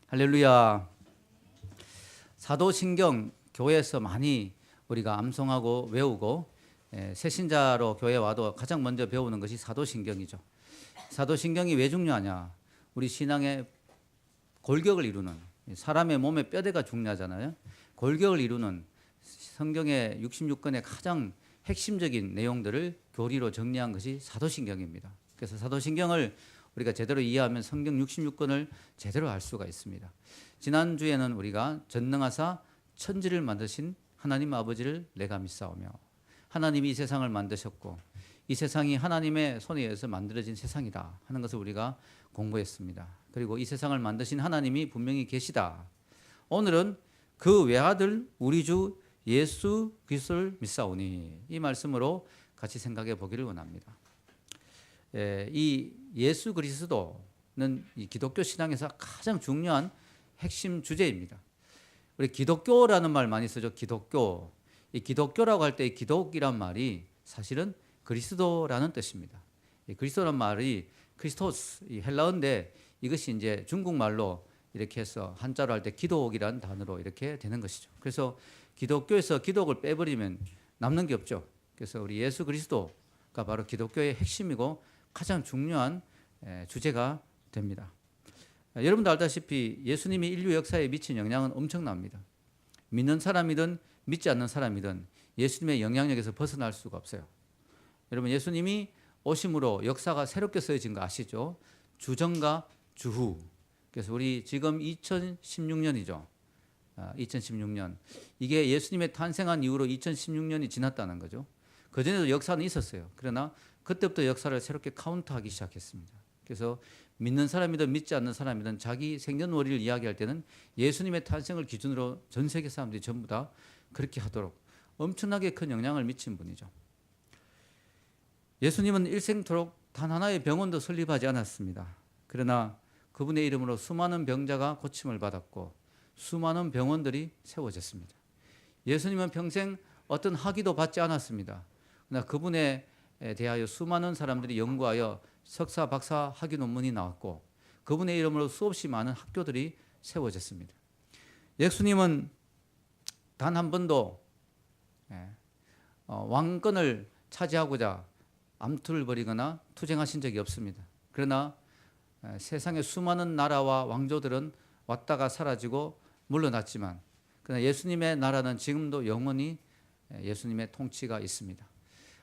할렐루야. 사도신경 교회에서 많이 우리가 암송하고 외우고 새신자로 교회 와도 가장 먼저 배우는 것이 사도신경이죠. 사도신경이 왜 중요하냐? 우리 신앙의 골격을 이루는, 사람의 몸의 뼈대가 중요하잖아요. 골격을 이루는 성경의 66권의 가장 핵심적인 내용들을 교리로 정리한 것이 사도신경입니다. 그래서 사도신경을 우리가 제대로 이해하면 성경 66권을 제대로 알 수가 있습니다. 지난주에는 우리가 전능하사 천지를 만드신 하나님 아버지를 내가 믿사오며, 하나님이 이 세상을 만드셨고 이 세상이 하나님의 손에 의해서 만들어진 세상이다 하는 것을 우리가 공부했습니다. 그리고 이 세상을 만드신 하나님이 분명히 계시다. 오늘은 그 외아들 우리 주 예수 그리스도를 믿사오니, 이 말씀으로 같이 생각해 보기를 원합니다. 이 예수 그리스도는 이 기독교 신앙에서 가장 중요한 핵심 주제입니다. 우리 기독교라는 말 많이 쓰죠. 기독교. 이 기독교라고 할 때 이 기독이란 말이 사실은 그리스도라는 뜻입니다. 이 그리스도란 말이 크리스토스, 이 헬라어인데 이것이 이제 중국말로 이렇게 해서 한자로 할 때 기독이라는 단어로 이렇게 되는 것이죠. 그래서 기독교에서 기독을 빼버리면 남는 게 없죠. 그래서 우리 예수 그리스도가 바로 기독교의 핵심이고 가장 중요한 주제가 됩니다. 여러분도 알다시피 예수님이 인류 역사에 미친 영향은 엄청납니다. 믿는 사람이든 믿지 않는 사람이든 예수님의 영향력에서 벗어날 수가 없어요. 여러분, 예수님이 오심으로 역사가 새롭게 쓰여진 거 아시죠? 주전과 주후. 그래서 우리 지금 2016년이죠. 2016년. 이게 예수님의 탄생한 이후로 2016년이 지났다는 거죠. 그전에도 역사는 있었어요. 그러나 그때부터 역사를 새롭게 카운트하기 시작했습니다. 그래서 믿는 사람이든 믿지 않는 사람이든 자기 생년월일을 이야기할 때는 예수님의 탄생을 기준으로 전 세계 사람들이 전부 다 그렇게 하도록 엄청나게 큰 영향을 미친 분이죠. 예수님은 일생토록 단 하나의 병원도 설립하지 않았습니다. 그러나 그분의 이름으로 수많은 병자가 고침을 받았고 수많은 병원들이 세워졌습니다. 예수님은 평생 어떤 학위도 받지 않았습니다. 그러나 그분에 대하여 수많은 사람들이 연구하여 석사, 박사 학위 논문이 나왔고 그분의 이름으로 수없이 많은 학교들이 세워졌습니다. 예수님은 단 한 번도 왕권을 차지하고자 암투를 벌이거나 투쟁하신 적이 없습니다. 그러나 세상의 수많은 나라와 왕조들은 왔다가 사라지고 물러났지만, 그러나 예수님의 나라는 지금도 영원히 예수님의 통치가 있습니다.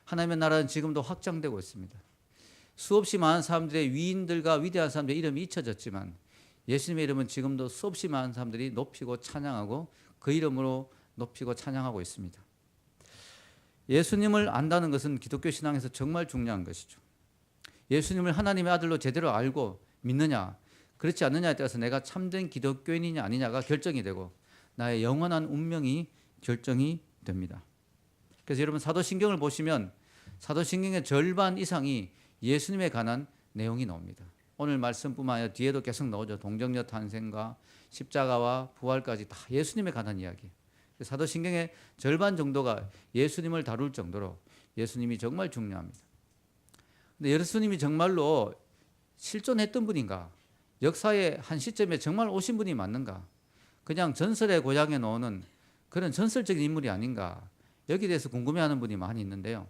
하나님의 나라는 지금도 확장되고 있습니다. 수없이 많은 사람들의 위인들과 위대한 사람들의 이름이 잊혀졌지만 예수님의 이름은 지금도 수없이 많은 사람들이 높이고 찬양하고 그 이름으로 높이고 찬양하고 있습니다. 예수님을 안다는 것은 기독교 신앙에서 정말 중요한 것이죠. 예수님을 하나님의 아들로 제대로 알고 믿느냐, 그렇지 않느냐에 따라서 내가 참된 기독교인이냐 아니냐가 결정이 되고 나의 영원한 운명이 결정이 됩니다. 그래서 여러분, 사도신경을 보시면 사도신경의 절반 이상이 예수님에 관한 내용이 나옵니다. 오늘 말씀뿐만 아니라 뒤에도 계속 나오죠. 동정녀 탄생과 십자가와 부활까지 다 예수님에 관한 이야기. 사도신경의 절반 정도가 예수님을 다룰 정도로 예수님이 정말 중요합니다. 근데 예수님이 정말로 실존했던 분인가? 역사의 한 시점에 정말 오신 분이 맞는가? 그냥 전설의 고향에 나오는 그런 전설적인 인물이 아닌가? 여기에 대해서 궁금해하는 분이 많이 있는데요.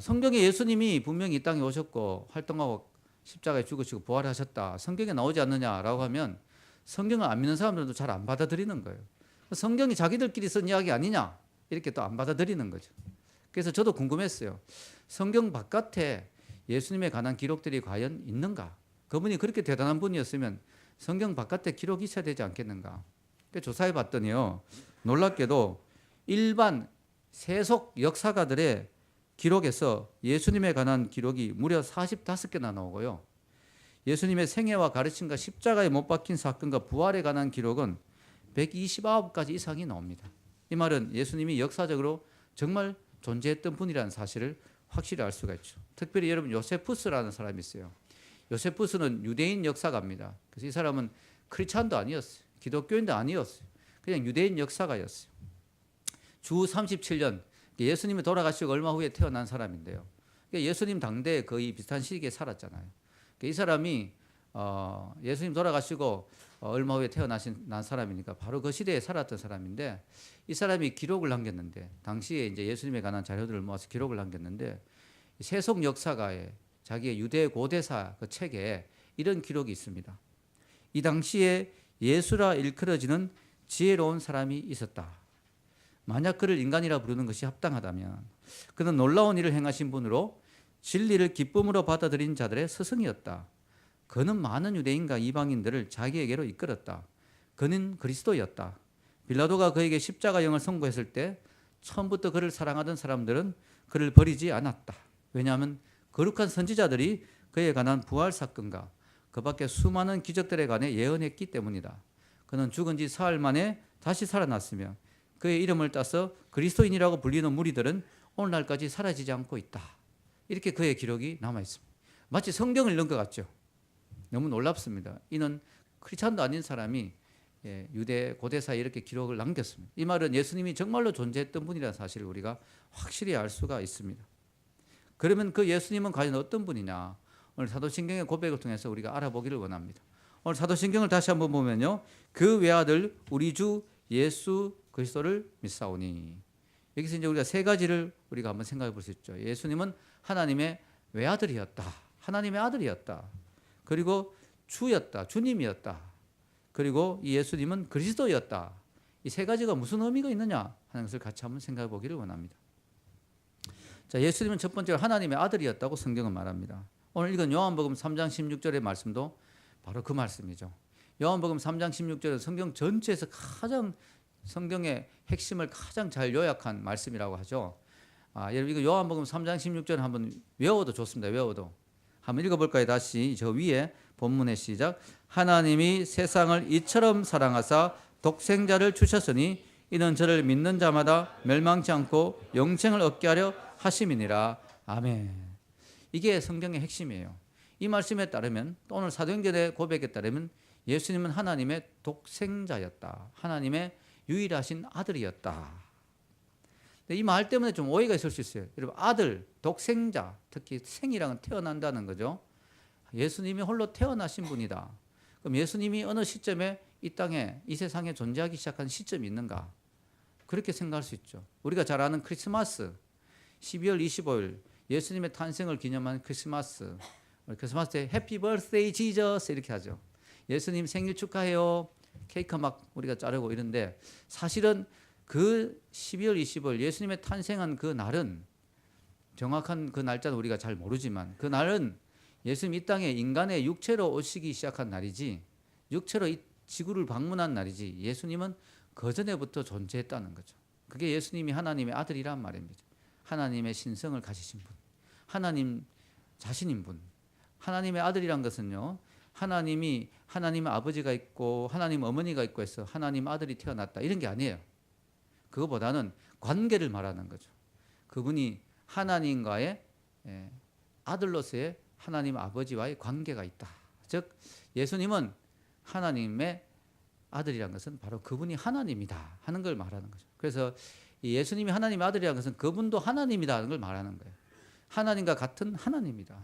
성경에 예수님이 분명히 이 땅에 오셨고 활동하고 십자가에 죽으시고 부활하셨다, 성경에 나오지 않느냐라고 하면 성경을 안 믿는 사람들도 잘 안 받아들이는 거예요. 성경이 자기들끼리 쓴 이야기 아니냐, 이렇게 또 안 받아들이는 거죠. 그래서 저도 궁금했어요. 성경 바깥에 예수님에 관한 기록들이 과연 있는가? 그분이 그렇게 대단한 분이었으면 성경 바깥에 기록이 있어야 되지 않겠는가? 조사해 봤더니요, 놀랍게도 일반 세속 역사가들의 기록에서 예수님에 관한 기록이 무려 45개나 나오고요, 예수님의 생애와 가르침과 십자가에 못 박힌 사건과 부활에 관한 기록은 129가지 이상이 나옵니다. 이 말은 예수님이 역사적으로 정말 존재했던 분이라는 사실을 확실히 알 수가 있죠. 특별히 여러분, 요세푸스라는 사람이 있어요. 요세푸스는 유대인 역사가입니다. 그래서 이 사람은 크리스찬도 아니었어요. 기독교인도 아니었어요. 그냥 유대인 역사가였어요. 주 37년, 예수님이 돌아가시고 얼마 후에 태어난 사람인데요. 예수님 당대에 거의 비슷한 시기에 살았잖아요. 이 사람이 예수님 돌아가시고 얼마 후에 난 사람이니까 바로 그 시대에 살았던 사람인데 이 사람이 기록을 남겼는데 당시에 이제 예수님에 관한 자료들을 모아서 기록을 남겼는데 세속 역사가에 자기의 유대 고대사 그 책에 이런 기록이 있습니다. 이 당시에 예수라 일컬어지는 지혜로운 사람이 있었다. 만약 그를 인간이라 부르는 것이 합당하다면 그는 놀라운 일을 행하신 분으로 진리를 기쁨으로 받아들인 자들의 스승이었다. 그는 많은 유대인과 이방인들을 자기에게로 이끌었다. 그는 그리스도였다. 빌라도가 그에게 십자가형을 선고했을 때 처음부터 그를 사랑하던 사람들은 그를 버리지 않았다. 왜냐하면 거룩한 선지자들이 그에 관한 부활 사건과 그 밖에 수많은 기적들에 관해 예언했기 때문이다. 그는 죽은 지 사흘 만에 다시 살아났으며 그의 이름을 따서 그리스도인이라고 불리는 무리들은 오늘날까지 사라지지 않고 있다. 이렇게 그의 기록이 남아 있습니다. 마치 성경을 읽는 것 같죠. 너무 놀랍습니다. 이는 크리스찬도 아닌 사람이 유대 고대사에 이렇게 기록을 남겼습니다. 이 말은 예수님이 정말로 존재했던 분이라는 사실을 우리가 확실히 알 수가 있습니다. 그러면 그 예수님은 과연 어떤 분이냐? 오늘 사도신경의 고백을 통해서 우리가 알아보기를 원합니다. 오늘 사도신경을 다시 한번 보면요. 그 외아들 우리 주 예수 그리스도를 믿사오니. 여기서 이제 우리가 세 가지를 우리가 한번 생각해 볼 수 있죠. 예수님은 하나님의 외아들이었다. 하나님의 아들이었다. 그리고 주였다. 주님이었다. 그리고 이 예수님은 그리스도였다. 이 세 가지가 무슨 의미가 있느냐 하는 것을 같이 한번 생각해 보기를 원합니다. 자, 예수님은 첫 번째로 하나님의 아들이었다고 성경은 말합니다. 오늘 읽은 요한복음 3장 16절의 말씀도 바로 그 말씀이죠. 요한복음 3장 16절은 성경 전체에서 가장 성경의 핵심을 가장 잘 요약한 말씀이라고 하죠. 여러분 이거 요한복음 3장 16절 한번 외워도 좋습니다. 외워도. 한번 읽어볼까요? 다시 저 위에 본문의 시작. 하나님이 세상을 이처럼 사랑하사 독생자를 주셨으니 이는 저를 믿는 자마다 멸망치 않고 영생을 얻게 하려 하심이니라. 아멘. 이게 성경의 핵심이에요. 이 말씀에 따르면 또 오늘 사도행전의 고백에 따르면 예수님은 하나님의 독생자였다. 하나님의 유일하신 아들이었다. 이 말 때문에 좀 오해가 있을 수 있어요. 여러분 아들, 독생자, 특히 생이랑은 태어난다는 거죠. 예수님이 홀로 태어나신 분이다. 그럼 예수님이 어느 시점에 이 땅에 이 세상에 존재하기 시작한 시점이 있는가? 그렇게 생각할 수 있죠. 우리가 잘 아는 크리스마스 12월 25일 예수님의 탄생을 기념하는 크리스마스. 크리스마스 때 해피 버스데이 지저스 이렇게 하죠. 예수님 생일 축하해요. 케이크 막 우리가 자르고 이런데 사실은 그 12월 25일 예수님의 탄생한 그 날은 정확한 그 날짜는 우리가 잘 모르지만 그 날은 예수님 이 땅에 인간의 육체로 오시기 시작한 날이지 육체로 이 지구를 방문한 날이지 예수님은 그전에부터 존재했다는 거죠. 그게 예수님이 하나님의 아들이란 말입니다. 하나님의 신성을 가지신 분, 하나님 자신인 분. 하나님의 아들이란 것은요, 하나님이 하나님 아버지가 있고 하나님 어머니가 있고 해서 하나님 아들이 태어났다 이런 게 아니에요. 그거보다는 관계를 말하는 거죠. 그분이 하나님과의 아들로서의 하나님 아버지와의 관계가 있다. 즉 예수님은 하나님의 아들이란 것은 바로 그분이 하나님이다 하는 걸 말하는 거죠. 그래서 예수님이 하나님의 아들이라는 것은 그분도 하나님이다 하는 걸 말하는 거예요. 하나님과 같은 하나님이다.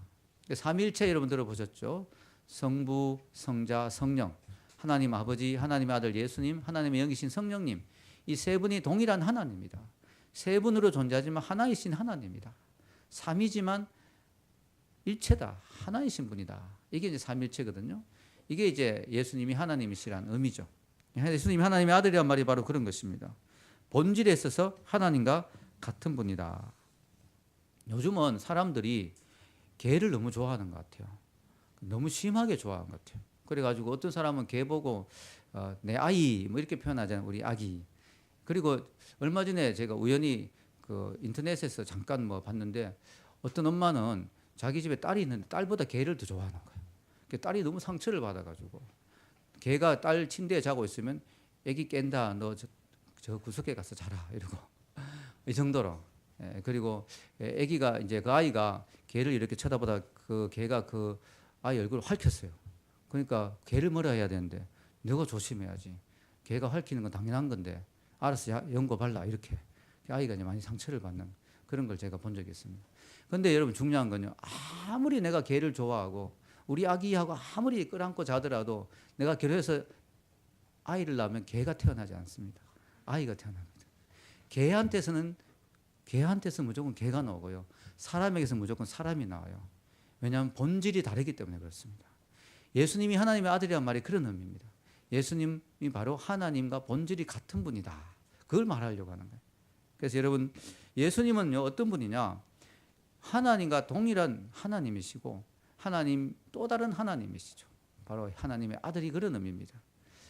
삼위일체 여러분 들어보셨죠? 성부, 성자, 성령. 하나님 아버지, 하나님의 아들 예수님, 하나님의 영이신 성령님. 이 세 분이 동일한 하나님입니다. 세 분으로 존재하지만 하나이신 하나님이다. 삼이지만 일체다. 하나이신 분이다. 이게 이제 삼일체거든요. 이게 이제 예수님이 하나님이시라는 의미죠. 예수님이 하나님의 아들이란 말이 바로 그런 것입니다. 본질에 있어서 하나님과 같은 분이다. 요즘은 사람들이 개를 너무 좋아하는 것 같아요. 너무 심하게 좋아하는 것 같아요. 그래가지고 어떤 사람은 개 보고 내 아이 뭐 이렇게 표현하잖아요. 우리 아기. 그리고 얼마 전에 제가 우연히 그 인터넷에서 잠깐 뭐 봤는데 어떤 엄마는 자기 집에 딸이 있는데 딸보다 개를 더 좋아하는 거예요. 딸이 너무 상처를 받아가지고 개가 딸 침대에 자고 있으면 애기 깬다. 너 저 구석에 가서 자라 이러고 이 정도로. 그리고 애기가 이제 그 아이가 개를 이렇게 쳐다보다 그 개가 그 아이 얼굴을 핥혔어요. 그러니까 개를 뭐라 해야 되는데 너가 조심해야지. 개가 핥히는 건 당연한 건데 알아서 연고 발라 이렇게 아이가 이제 많이 상처를 받는 그런 걸 제가 본 적이 있습니다. 그런데 여러분 중요한 건요. 아무리 내가 개를 좋아하고 우리 아기하고 아무리 끌안고 자더라도 내가 결혼해서 아이를 낳으면 개가 태어나지 않습니다. 아이가 태어납니다. 개한테서 무조건 개가 나오고요. 사람에게서 무조건 사람이 나와요. 왜냐하면 본질이 다르기 때문에 그렇습니다. 예수님이 하나님의 아들이란 말이 그런 의미입니다. 예수님이 바로 하나님과 본질이 같은 분이다. 그걸 말하려고 하는 거예요. 그래서 여러분, 예수님은요, 어떤 분이냐? 하나님과 동일한 하나님이시고 하나님 또 다른 하나님이시죠. 바로 하나님의 아들이 그런 의미입니다.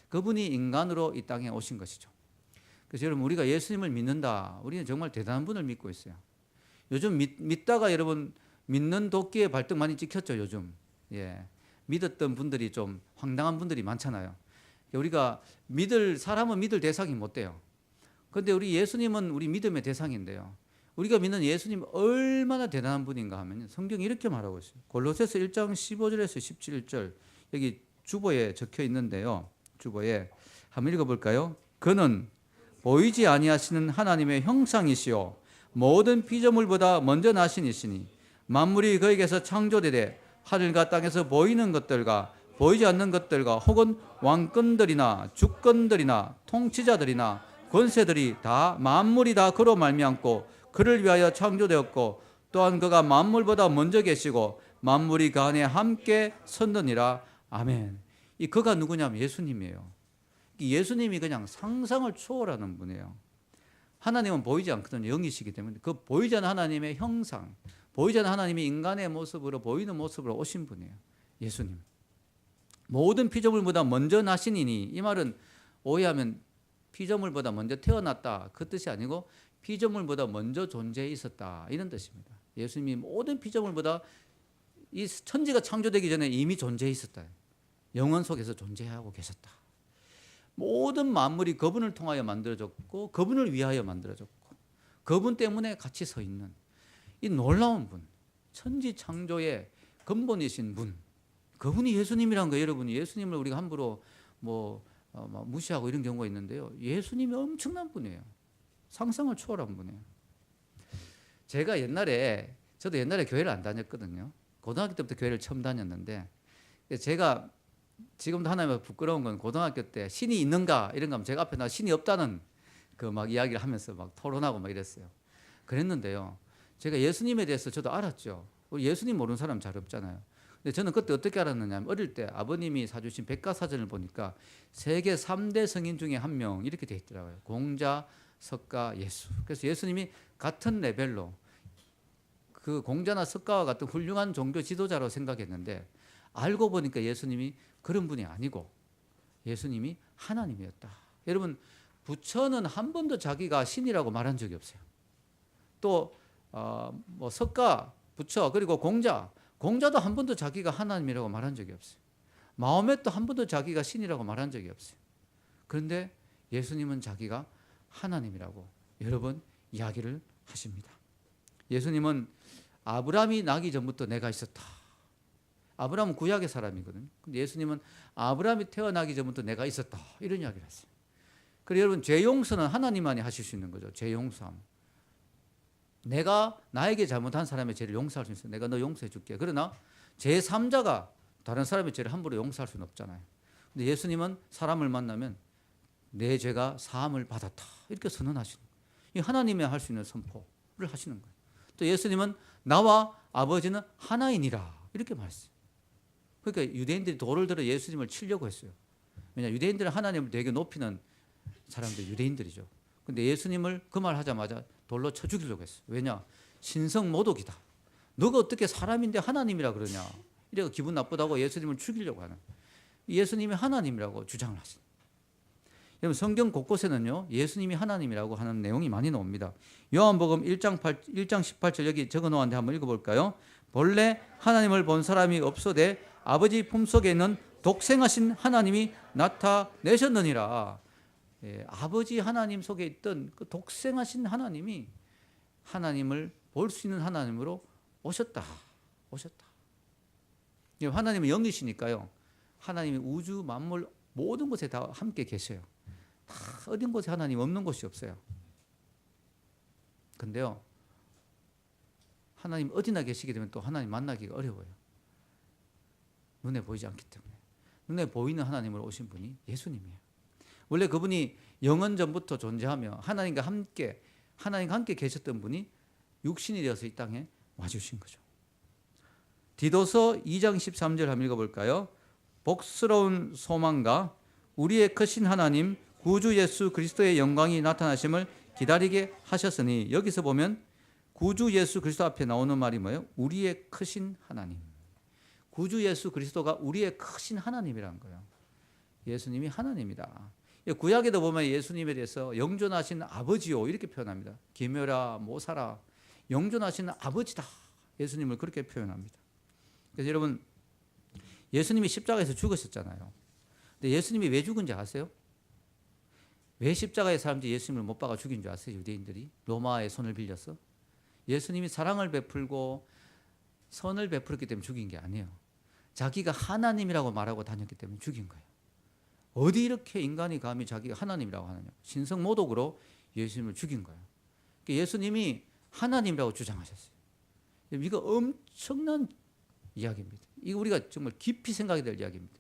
그분이 인간으로 이 땅에 오신 것이죠. 그래서 여러분, 우리가 예수님을 믿는다. 우리는 정말 대단한 분을 믿고 있어요. 요즘 믿다가 여러분 믿는 도끼의 발등 많이 찍혔죠. 요즘. 예. 믿었던 분들이 좀 황당한 분들이 많잖아요. 우리가 사람은 믿을 대상이 못 돼요. 그런데 우리 예수님은 우리 믿음의 대상인데요. 우리가 믿는 예수님 얼마나 대단한 분인가 하면 성경이 이렇게 말하고 있어요. 골로새서 1장 15절에서 17절 여기 주보에 적혀 있는데요. 주보에 한번 읽어볼까요? 그는 보이지 아니하시는 하나님의 형상이시요 모든 피조물보다 먼저 나신 이시니 만물이 그에게서 창조되되 하늘과 땅에서 보이는 것들과 보이지 않는 것들과 혹은 왕권들이나 주권들이나 통치자들이나 권세들이 다 만물이 다 그로 말미암고 그를 위하여 창조되었고 또한 그가 만물보다 먼저 계시고 만물이 그 안에 함께 섰느니라. 아멘. 이 그가 누구냐면 예수님이에요. 예수님이 그냥 상상을 초월하는 분이에요. 하나님은 보이지 않거든요. 영이시기 때문에 그 보이지 않는 하나님의 형상, 보이지 않는 하나님이 인간의 모습으로 보이는 모습으로 오신 분이에요. 예수님. 모든 피조물보다 먼저 나시니니, 이 말은 오해하면 피조물보다 먼저 태어났다 그 뜻이 아니고 피조물보다 먼저 존재해 있었다 이런 뜻입니다. 예수님이 모든 피조물보다 이 천지가 창조되기 전에 이미 존재해 있었다. 영원 속에서 존재하고 계셨다. 모든 만물이 그분을 통하여 만들어졌고 그분을 위하여 만들어졌고 그분 때문에 같이 서 있는 이 놀라운 분, 천지 창조의 근본이신 분, 그분이 예수님이란 거예요. 여러분이 예수님을 우리가 함부로 무시하고 이런 경우가 있는데요. 예수님이 엄청난 분이에요. 상상을 초월한 분이에요. 저도 옛날에 교회를 안 다녔거든요. 고등학교 때부터 교회를 처음 다녔는데 제가 지금도 하나님 부끄러운 건 고등학교 때 신이 있는가 이런 거 하면 제가 앞에 나 신이 없다는 그 막 이야기를 하면서 막 토론하고 막 이랬어요. 그랬는데요. 제가 예수님에 대해서 저도 알았죠. 우리 예수님 모르는 사람 잘 없잖아요. 근데 저는 그때 어떻게 알았느냐면 어릴 때 아버님이 사주신 백과사전을 보니까 세계 3대 성인 중에 한 명 이렇게 돼 있더라고요. 공자, 석가, 예수. 그래서 예수님이 같은 레벨로 그 공자나 석가와 같은 훌륭한 종교 지도자로 생각했는데 알고 보니까 예수님이 그런 분이 아니고 예수님이 하나님이었다. 여러분, 부처는 한 번도 자기가 신이라고 말한 적이 없어요. 또 석가, 부처 그리고 공자도 한 번도 자기가 하나님이라고 말한 적이 없어요. 마호멧도 한 번도 자기가 신이라고 말한 적이 없어요. 그런데 예수님은 자기가 하나님이라고 여러 번 이야기를 하십니다. 예수님은 아브라함이 나기 전부터 내가 있었다. 아브라함은 구약의 사람이거든요. 근데 예수님은 아브라함이 태어나기 전부터 내가 있었다. 이런 이야기를 했어요. 그리고 여러분, 죄 용서는 하나님만이 하실 수 있는 거죠. 죄 용서함. 내가 나에게 잘못한 사람의 죄를 용서할 수 있어요. 내가 너 용서해 줄게. 그러나 제3자가 다른 사람의 죄를 함부로 용서할 수는 없잖아요. 근데 예수님은 사람을 만나면 내 죄가 사함을 받았다. 이렇게 선언하시는 거예요. 이 하나님이 할 수 있는 선포를 하시는 거예요. 또 예수님은 나와 아버지는 하나이니라. 이렇게 말했어요. 그러니까 유대인들이 돌을 들어 예수님을 치려고 했어요. 왜냐, 유대인들은 하나님을 되게 높이는 사람들 유대인들이죠. 근데 예수님을 그 말 하자마자 돌로 쳐 죽이려고 했어요. 왜냐? 신성 모독이다. 너가 어떻게 사람인데 하나님이라 그러냐? 이래가 기분 나쁘다고 예수님을 죽이려고 하는. 예수님이 하나님이라고 주장을 하십니다. 여러분, 성경 곳곳에는요 예수님이 하나님이라고 하는 내용이 많이 나옵니다. 요한복음 1장 18절 여기 적어놓았는데 한번 읽어볼까요? 본래 하나님을 본 사람이 없어되 아버지 품속에 있는 독생하신 하나님이 나타내셨느니라. 예, 아버지 하나님 속에 있던 그 독생하신 하나님이 하나님을 볼 수 있는 하나님으로 오셨다. 하나님은 영이시니까요. 하나님이 우주 만물 모든 곳에 다 함께 계셔요. 다 어딘 곳에 하나님 없는 곳이 없어요. 근데요, 하나님 어디나 계시게 되면 또 하나님 만나기가 어려워요. 눈에 보이지 않기 때문에. 눈에 보이는 하나님으로 오신 분이 예수님이에요. 원래 그분이 영원 전부터 존재하며 하나님과 함께 계셨던 분이 육신이 되어서 이 땅에 와주신 거죠. 디도서 2장 13절 한번 읽어볼까요? 복스러운 소망과 우리의 크신 하나님 구주 예수 그리스도의 영광이 나타나심을 기다리게 하셨으니, 여기서 보면 구주 예수 그리스도 앞에 나오는 말이 뭐예요? 우리의 크신 하나님. 구주 예수 그리스도가 우리의 크신 하나님이라는 거예요. 예수님이 하나님이다. 구약에도 보면 예수님에 대해서 영존하신 아버지요 이렇게 표현합니다. 기묘라 모사라, 영존하신 아버지다. 예수님을 그렇게 표현합니다. 그래서 여러분, 예수님이 십자가에서 죽으셨잖아요. 근데 예수님이 왜 죽은지 아세요? 왜 십자가에 사람들이 예수님을 못 박아 죽인 줄 아세요? 유대인들이 로마의 손을 빌려서. 예수님이 사랑을 베풀고 선을 베풀었기 때문에 죽인 게 아니에요. 자기가 하나님이라고 말하고 다녔기 때문에 죽인 거예요. 어디 이렇게 인간이 감히 자기가 하나님이라고 하느냐. 신성모독으로 예수님을 죽인 거예요. 예수님이 하나님이라고 주장하셨어요. 이거 엄청난 이야기입니다. 이거 우리가 정말 깊이 생각해야 될 이야기입니다.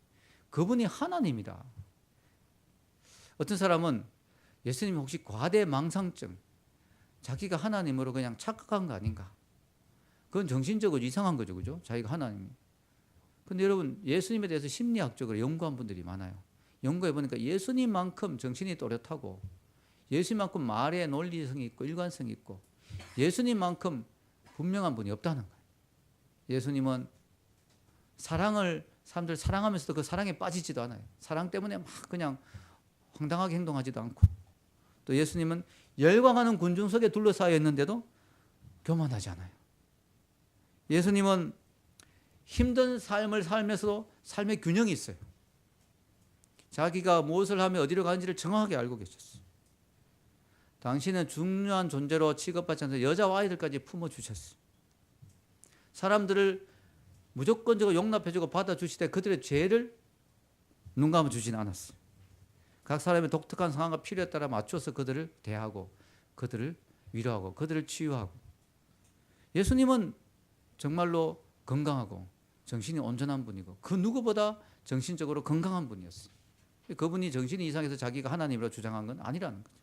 그분이 하나님이다. 어떤 사람은 예수님이 혹시 과대망상증, 자기가 하나님으로 그냥 착각한 거 아닌가? 그건 정신적으로 이상한 거죠, 그죠? 자기가 하나님. 근데 여러분, 예수님에 대해서 심리학적으로 연구한 분들이 많아요. 연구해 보니까 예수님만큼 정신이 또렷하고, 예수님만큼 말에 논리성이 있고 일관성이 있고, 예수님만큼 분명한 분이 없다는 거예요. 예수님은 사람들 사랑하면서도 그 사랑에 빠지지도 않아요. 사랑 때문에 막 그냥 황당하게 행동하지도 않고, 또 예수님은 열광하는 군중 속에 둘러싸여 있는데도 교만하지 않아요. 예수님은 힘든 삶을 살면서도 삶의 균형이 있어요. 자기가 무엇을 하며 어디로 가는지를 정확하게 알고 계셨어요. 당신은 중요한 존재로 취급받지 않는 여자와 아이들까지 품어주셨어요. 사람들을 무조건적으로 용납해주고 받아주시되 그들의 죄를 눈 감아주지는 않았어요. 각 사람의 독특한 상황과 필요에 따라 맞춰서 그들을 대하고, 그들을 위로하고, 그들을 치유하고. 예수님은 정말로 건강하고 정신이 온전한 분이고, 그 누구보다 정신적으로 건강한 분이었어요. 그분이 정신이 이상해서 자기가 하나님이라고 주장한 건 아니라는 거죠.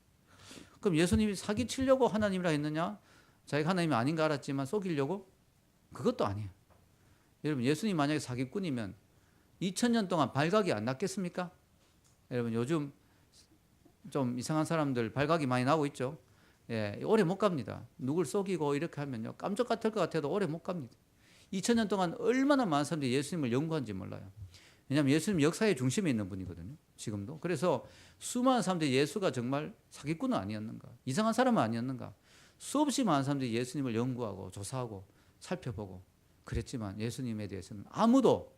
그럼 예수님이 사기치려고 하나님이라 했느냐? 자기가 하나님이 아닌가 알았지만 속이려고? 그것도 아니에요. 여러분, 예수님 만약에 사기꾼이면 2000년 동안 발각이 안 났겠습니까? 여러분, 요즘 좀 이상한 사람들 발각이 많이 나고 있죠. 예, 오래 못 갑니다. 누굴 속이고 이렇게 하면요, 깜짝 같을 것 같아도 오래 못 갑니다. 2000년 동안 얼마나 많은 사람들이 예수님을 연구한지 몰라요. 왜냐하면 예수님 역사의 중심에 있는 분이거든요, 지금도. 그래서 수많은 사람들이 예수가 정말 사기꾼은 아니었는가, 이상한 사람은 아니었는가, 수없이 많은 사람들이 예수님을 연구하고 조사하고 살펴보고 그랬지만, 예수님에 대해서는 아무도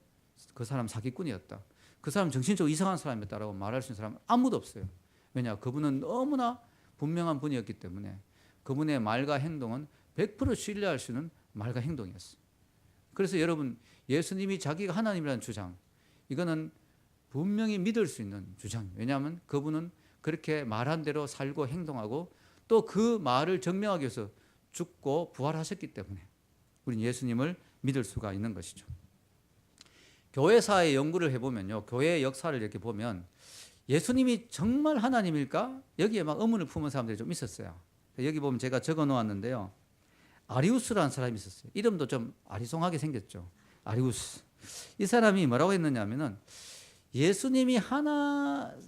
그 사람 사기꾼이었다, 그 사람 정신적으로 이상한 사람이었다라고 말할 수 있는 사람은 아무도 없어요. 왜냐? 그분은 너무나 분명한 분이었기 때문에 그분의 말과 행동은 100% 신뢰할 수 있는 말과 행동이었어요. 그래서 여러분, 예수님이 자기가 하나님이라는 주장, 이거는 분명히 믿을 수 있는 주장이에요. 왜냐하면 그분은 그렇게 말한 대로 살고 행동하고, 또 그 말을 증명하기 위해서 죽고 부활하셨기 때문에 우리는 예수님을 믿을 수가 있는 것이죠. 교회사의 연구를 해보면요, 교회의 역사를 이렇게 보면 예수님이 정말 하나님일까? 여기에 막 의문을 품은 사람들이 좀 있었어요. 여기 보면 제가 적어 놓았는데요, 아리우스라는 사람이 있었어요. 이름도 좀 아리송하게 생겼죠. 아리우스. 이 사람이 뭐라고 했느냐면은, 예수님이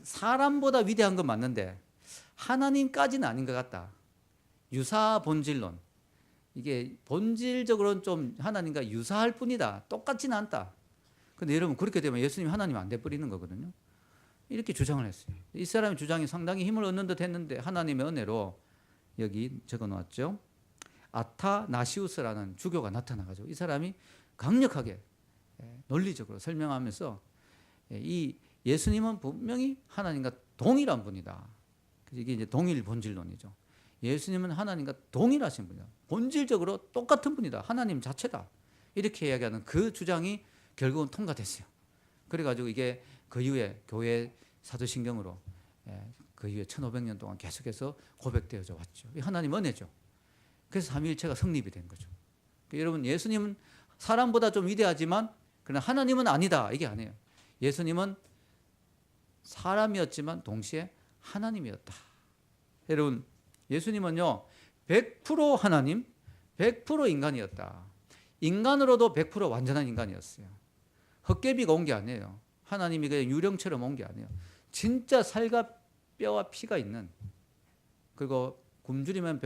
사람보다 위대한 건 맞는데 하나님까지는 아닌 것 같다. 유사 본질론. 이게 본질적으로는 좀 하나님과 유사할 뿐이다. 똑같지는 않다. 근데 여러분, 그렇게 되면 예수님이 하나님 안 돼버리는 거거든요. 이렇게 주장을 했어요. 이 사람의 주장이 상당히 힘을 얻는 듯 했는데, 하나님의 은혜로 여기 적어 놓았죠. 아타나시우스라는 주교가 나타나가지고 이 사람이 강력하게 논리적으로 설명하면서, 이 예수님은 분명히 하나님과 동일한 분이다. 이게 이제 동일 본질론이죠. 예수님은 하나님과 동일하신 분이다. 본질적으로 똑같은 분이다. 하나님 자체다. 이렇게 이야기하는 그 주장이 결국은 통과됐어요. 그래가지고 이게 그 이후에 교회 사도신경으로 그 이후에 1500년 동안 계속해서 고백되어져 왔죠. 하나님 은혜죠. 그래서 삼위일체가 성립이 된 거죠. 여러분, 예수님은 사람보다 좀 위대하지만 그러나 하나님은 아니다 이게 아니에요. 예수님은 사람이었지만 동시에 하나님이었다. 여러분 예수님은요 100% 하나님 100% 인간이었다. 인간으로도 100% 완전한 인간이었어요. 헛개비가 온 게 아니에요. 하나님이 그냥 유령처럼 온 게 아니에요. 진짜 살과 뼈와 피가 있는, 그리고 굶주리면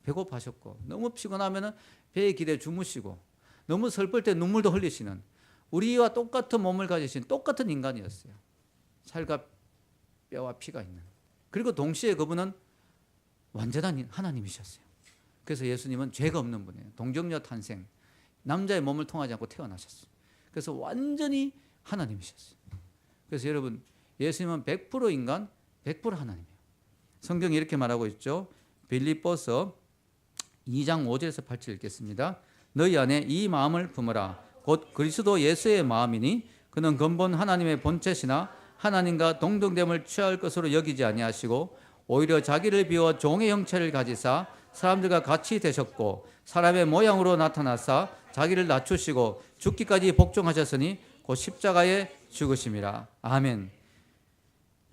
배고파셨고 너무 피곤하면 배에 기대 주무시고 너무 슬플 때 눈물도 흘리시는 우리와 똑같은 몸을 가지신 똑같은 인간이었어요. 살과 뼈와 피가 있는. 그리고 동시에 그분은 완전한 하나님이셨어요. 그래서 예수님은 죄가 없는 분이에요. 동정녀 탄생, 남자의 몸을 통하지 않고 태어나셨어요. 그래서 완전히 하나님이셨어요. 그래서 여러분 예수님은 100% 인간 100% 하나님이에요. 성경이 이렇게 말하고 있죠. 빌립보서 2장 5절에서 8절 읽겠습니다. 너희 안에 이 마음을 품으라. 곧 그리스도 예수의 마음이니 그는 근본 하나님의 본체시나 하나님과 동등됨을 취할 것으로 여기지 아니하시고 오히려 자기를 비워 종의 형체를 가지사 사람들과 같이 되셨고 사람의 모양으로 나타나사 자기를 낮추시고 죽기까지 복종하셨으니 곧 십자가에 죽으심이라. 아멘.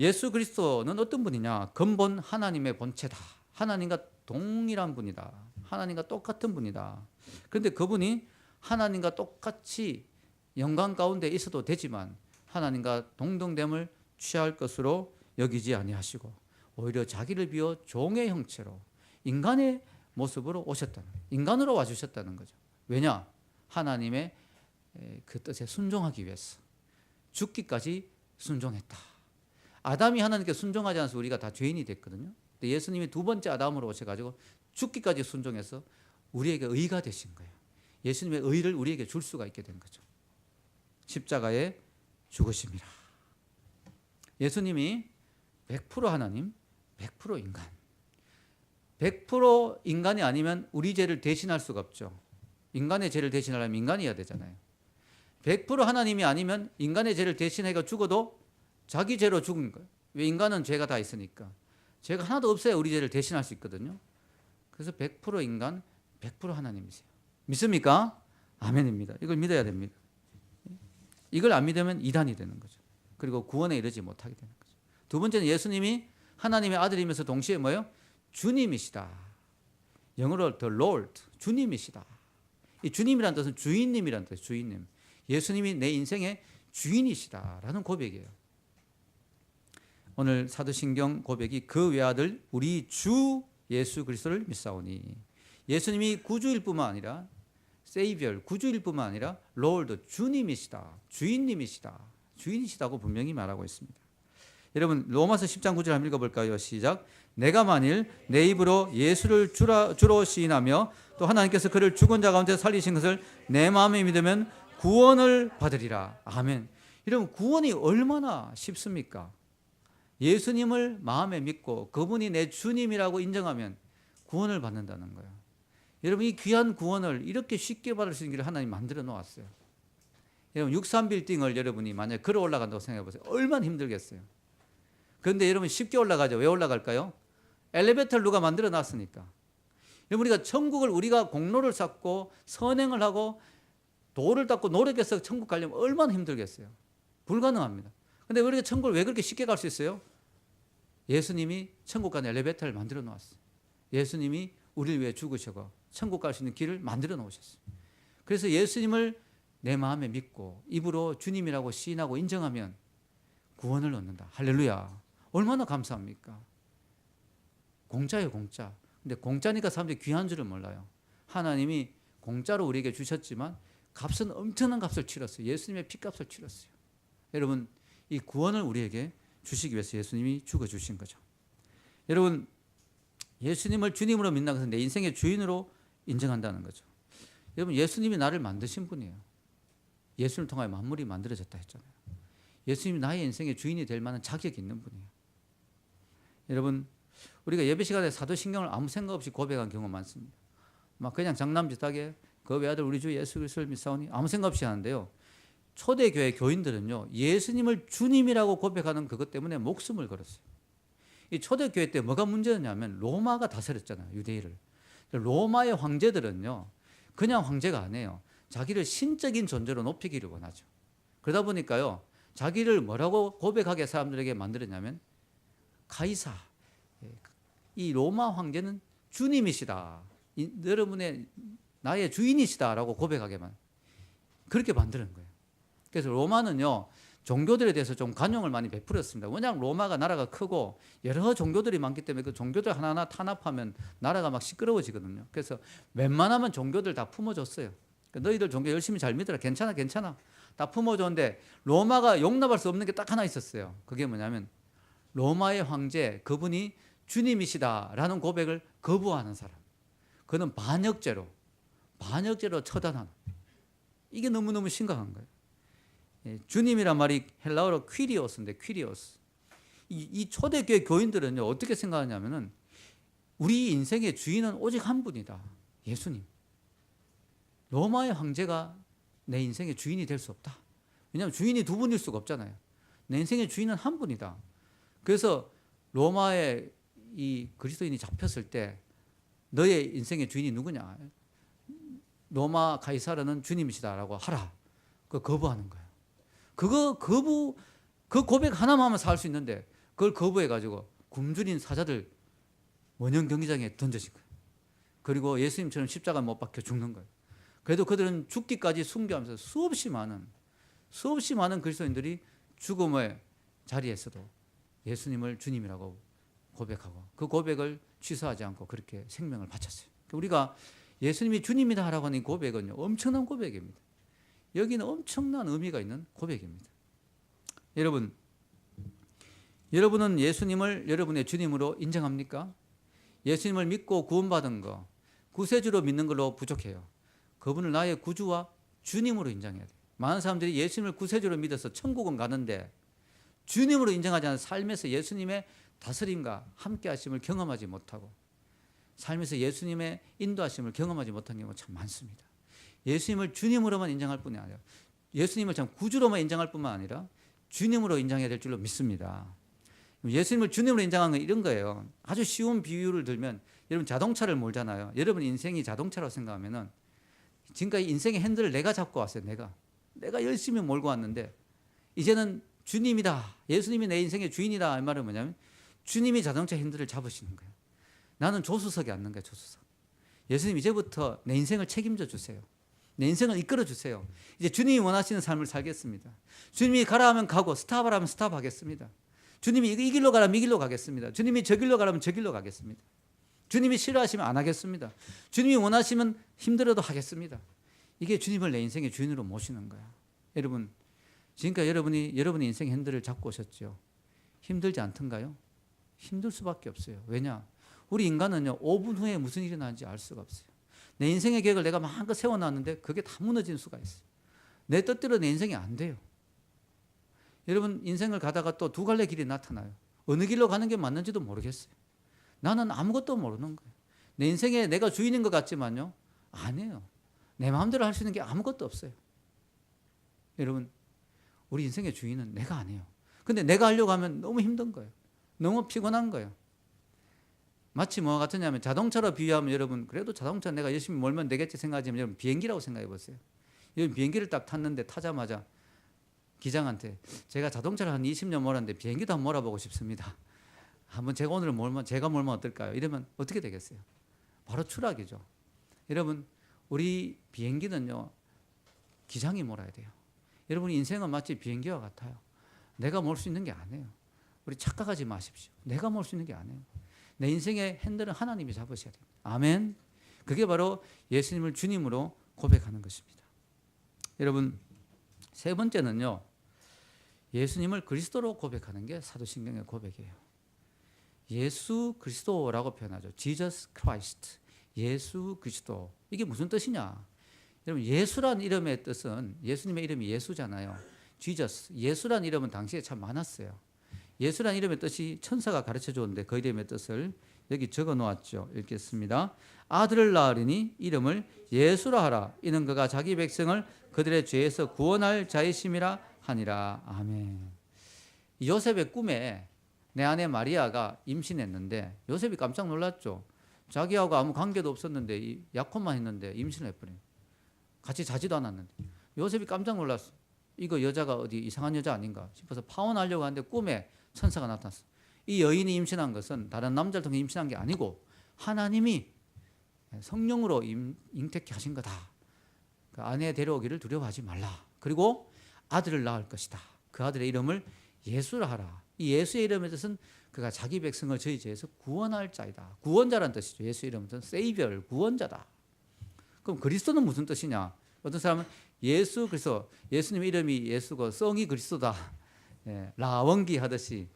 예수 그리스도는 어떤 분이냐? 근본 하나님의 본체다. 하나님과 동일한 분이다. 하나님과 똑같은 분이다. 그런데 그분이 하나님과 똑같이 영광 가운데 있어도 되지만 하나님과 동등됨을 취할 것으로 여기지 아니하시고 오히려 자기를 비워 종의 형체로 인간의 모습으로 오셨다는, 인간으로 와주셨다는 거죠. 왜냐? 하나님의 그 뜻에 순종하기 위해서 죽기까지 순종했다. 아담이 하나님께 순종하지 않아서 우리가 다 죄인이 됐거든요. 근데 예수님이 두 번째 아담으로 오셔가지고 죽기까지 순종해서 우리에게 의가 되신 거예요. 예수님의 의를 우리에게 줄 수가 있게 된 거죠. 십자가에 죽으심이라. 예수님이 100% 하나님, 100% 인간. 100% 인간이 아니면 우리 죄를 대신할 수가 없죠. 인간의 죄를 대신하려면 인간이어야 되잖아요. 100% 하나님이 아니면 인간의 죄를 대신해가 죽어도 자기 죄로 죽은 거예요. 왜? 인간은 죄가 다 있으니까. 죄가 하나도 없어야 우리 죄를 대신할 수 있거든요. 그래서 100% 인간, 100% 하나님이세요. 믿습니까? 아멘입니다. 이걸 믿어야 됩니다. 이걸 안 믿으면 이단이 되는 거죠. 그리고 구원에 이르지 못하게 되는 거죠. 두 번째는 예수님이 하나님의 아들이면서 동시에 뭐예요? 주님이시다. 영어로 the Lord, 주님이시다. 이 주님이란 뜻은 주인님이란 뜻이에요. 주인님. 예수님이 내 인생의 주인이시다라는 고백이에요. 오늘 사도신경 고백이 그 외아들 우리 주 예수 그리스도를 믿사오니, 예수님이 구주일 뿐만 아니라 세이비얼, 구주일 뿐만 아니라 롤드, 주님이시다, 주인님이시다, 주인이시다고 분명히 말하고 있습니다. 여러분 로마서 10장 9절 한번 읽어볼까요? 시작. 내가 만일 내 입으로 예수를 주로 시인하며 또 하나님께서 그를 죽은 자 가운데 살리신 것을 내 마음에 믿으면 구원을 받으리라. 아멘. 여러분 구원이 얼마나 쉽습니까? 예수님을 마음에 믿고 그분이 내 주님이라고 인정하면 구원을 받는다는 거예요. 여러분 이 귀한 구원을 이렇게 쉽게 받을 수 있는 길을 하나님 만들어 놓았어요. 여러분 63빌딩을 여러분이 만약에 걸어 올라간다고 생각해 보세요. 얼마나 힘들겠어요. 그런데 여러분 쉽게 올라가죠. 왜 올라갈까요? 엘리베이터를 누가 만들어 놨으니까. 여러분 우리가 천국을 우리가 공로를 쌓고 선행을 하고 도를 닦고 노력해서 천국 가려면 얼마나 힘들겠어요. 불가능합니다. 근데 우리가 천국을 왜 그렇게 쉽게 갈 수 있어요? 예수님이 천국 가는 엘리베이터를 만들어 놓았어요. 예수님이 우리를 위해 죽으셔서 천국 갈 수 있는 길을 만들어 놓으셨어요. 그래서 예수님을 내 마음에 믿고 입으로 주님이라고 시인하고 인정하면 구원을 얻는다. 할렐루야. 얼마나 감사합니까? 공짜예요, 공짜. 근데 공짜니까 사람들이 귀한 줄을 몰라요. 하나님이 공짜로 우리에게 주셨지만 값은 엄청난 값을 치렀어요. 예수님의 피값을 치렀어요. 여러분 이 구원을 우리에게 주시기 위해서 예수님이 죽어주신 거죠. 여러분 예수님을 주님으로 믿는 것은 내 인생의 주인으로 인정한다는 거죠. 여러분 예수님이 나를 만드신 분이에요. 예수님을 통하여 만물이 만들어졌다 했잖아요. 예수님이 나의 인생의 주인이 될 만한 자격이 있는 분이에요. 여러분 우리가 예배 시간에 사도신경을 아무 생각 없이 고백한 경우가 많습니다. 막 그냥 장남짓하게 그 외아들 우리 주 예수 그리스도를 믿사오니 아무 생각 없이 하는데요. 초대교회 교인들은요 예수님을 주님이라고 고백하는 그것 때문에 목숨을 걸었어요. 이 초대교회 때 뭐가 문제였냐면 로마가 다스렸잖아요. 유대인을. 로마의 황제들은요 그냥 황제가 아니에요. 자기를 신적인 존재로 높이기를 원하죠. 그러다 보니까요, 자기를 뭐라고 고백하게 사람들에게 만들었냐면 가이사, 이 로마 황제는 주님이시다, 여러분의 나의 주인이시다라고 고백하게만 그렇게 만드는 거예요. 그래서 로마는요, 종교들에 대해서 좀 관용을 많이 베풀었습니다. 왜냐하면 로마가 나라가 크고 여러 종교들이 많기 때문에 그 종교들 하나하나 탄압하면 나라가 막 시끄러워지거든요. 그래서 웬만하면 종교들 다 품어줬어요. 너희들 종교 열심히 잘 믿어라. 괜찮아, 괜찮아. 다 품어줬는데 로마가 용납할 수 없는 게 딱 하나 있었어요. 그게 뭐냐면 로마의 황제, 그분이 주님이시다라는 고백을 거부하는 사람. 그는 반역죄로 처단하는. 이게 너무너무 심각한 거예요. 주님이란 말이 헬라어로 퀴리오스인데, 퀴리오스. 이 초대교회 교인들은요, 어떻게 생각하냐면은 우리 인생의 주인은 오직 한 분이다. 예수님. 로마의 황제가 내 인생의 주인이 될 수 없다. 왜냐하면 주인이 두 분일 수가 없잖아요. 내 인생의 주인은 한 분이다. 그래서 로마의 이 그리스도인이 잡혔을 때 너의 인생의 주인이 누구냐? 로마 가이사르는 주님이시다라고 하라. 그거 거부하는 거예요. 그 고백 하나만 하면 살 수 있는데 그걸 거부해가지고 굶주린 사자들 원형 경기장에 던져진 거예요. 그리고 예수님처럼 십자가 못 박혀 죽는 거예요. 그래도 그들은 죽기까지 순교하면서 수없이 많은 그리스도인들이 죽음의 자리에서도 예수님을 주님이라고 고백하고 그 고백을 취소하지 않고 그렇게 생명을 바쳤어요. 우리가 예수님이 주님이다라고 하는 고백은요, 엄청난 고백입니다. 여기는 엄청난 의미가 있는 고백입니다. 여러분은 예수님을 여러분의 주님으로 인정합니까? 예수님을 믿고 구원받은 거, 구세주로 믿는 걸로 부족해요. 그분을 나의 구주와 주님으로 인정해야 돼요. 많은 사람들이 예수님을 구세주로 믿어서 천국은 가는데 주님으로 인정하지 않은 삶에서 예수님의 다스림과 함께 하심을 경험하지 못하고 삶에서 예수님의 인도하심을 경험하지 못한 경우가 참 많습니다. 예수님을 주님으로만 인정할 뿐이 아니라 예수님을 참 구주로만 인정할 뿐만 아니라 주님으로 인정해야 될 줄로 믿습니다. 예수님을 주님으로 인정하는 건 이런 거예요. 아주 쉬운 비유를 들면 여러분 자동차를 몰잖아요. 여러분 인생이 자동차라고 생각하면은 지금까지 인생의 핸들을 내가 잡고 왔어요. 내가 열심히 몰고 왔는데 이제는 주님이다. 예수님이 내 인생의 주인이다. 이 말은 뭐냐면 주님이 자동차 핸들을 잡으시는 거예요. 나는 조수석에 앉는 거예요. 조수석. 예수님 이제부터 내 인생을 책임져 주세요. 내 인생을 이끌어 주세요. 이제 주님이 원하시는 삶을 살겠습니다. 주님이 가라 하면 가고 스탑하라 하면 스탑하겠습니다. 주님이 이 길로 가라면 이 길로 가겠습니다. 주님이 저 길로 가라면 저 길로 가겠습니다. 주님이 싫어하시면 안 하겠습니다. 주님이 원하시면 힘들어도 하겠습니다. 이게 주님을 내 인생의 주인으로 모시는 거야. 여러분, 지금까지 여러분의 인생 핸들을 잡고 오셨죠. 힘들지 않던가요? 힘들 수밖에 없어요. 왜냐? 우리 인간은요, 5분 후에 무슨 일이 나는지 알 수가 없어요. 내 인생의 계획을 내가 마음껏 세워놨는데 그게 다 무너질 수가 있어요. 내 뜻대로 내 인생이 안 돼요. 여러분 인생을 가다가 또 두 갈래 길이 나타나요. 어느 길로 가는 게 맞는지도 모르겠어요. 나는 아무것도 모르는 거예요. 내 인생에 내가 주인인 것 같지만요, 아니에요. 내 마음대로 할 수 있는 게 아무것도 없어요. 여러분, 우리 인생의 주인은 내가 아니에요. 근데 내가 하려고 하면 너무 힘든 거예요. 너무 피곤한 거예요. 마치 뭐가 같으냐면 자동차로 비유하면 여러분, 그래도 자동차 내가 열심히 몰면 되겠지 생각하지만 여러분 비행기라고 생각해 보세요. 여러분 비행기를 딱 탔는데 타자마자 기장한테 제가 자동차를 한 20년 몰았는데 비행기도 한번 몰아보고 싶습니다. 한번 제가 오늘 제가 몰면 어떨까요? 이러면 어떻게 되겠어요? 바로 추락이죠. 여러분, 우리 비행기는요, 기장이 몰아야 돼요. 여러분 인생은 마치 비행기와 같아요. 내가 몰 수 있는 게 아니에요. 우리 착각하지 마십시오. 내가 몰 수 있는 게 아니에요. 내 인생의 핸들은 하나님이 잡으셔야 돼요. 아멘. 그게 바로 예수님을 주님으로 고백하는 것입니다. 여러분, 세 번째는요, 예수님을 그리스도로 고백하는 게 사도신경의 고백이에요. 예수 그리스도라고 표현하죠. Jesus Christ. 예수 그리스도. 이게 무슨 뜻이냐? 여러분, 예수란 이름의 뜻은, 예수님의 이름이 예수잖아요. Jesus. 예수란 이름은 당시에 참 많았어요. 예수란 이름의 뜻이 천사가 가르쳐 줬는데 그 이름의 뜻을 여기 적어 놓았죠. 읽겠습니다. 아들을 낳으리니 이름을 예수라 하라. 이는 그가 자기 백성을 그들의 죄에서 구원할 자이심이라 하니라. 아멘. 요셉의 꿈에 내 아내 마리아가 임신했는데 요셉이 깜짝 놀랐죠. 자기하고 아무 관계도 없었는데 약혼만 했는데 임신을 해버려요. 같이 자지도 않았는데 요셉이 깜짝 놀랐어. 이거 여자가 어디 이상한 여자 아닌가 싶어서 파혼하려고 하는데 꿈에 천사가 나타났어. 이 여인이 임신한 것은 다른 남자를 통해 임신한 게 아니고 하나님이 성령으로 잉태케 하신 거다. 그 아내 데려오기를 두려워하지 말라. 그리고 아들을 낳을 것이다. 그 아들의 이름을 예수라 하라. 이 예수의 이름의 뜻은 그가 자기 백성을 저희 죄에서 구원할 자이다. 구원자란 뜻이죠. 예수 이름은 세이비어, 구원자다. 그럼 그리스도는 무슨 뜻이냐? 어떤 사람은 예수 그리스도, 예수님 이름이 예수고 성이 그리스도다. 라원기 하듯이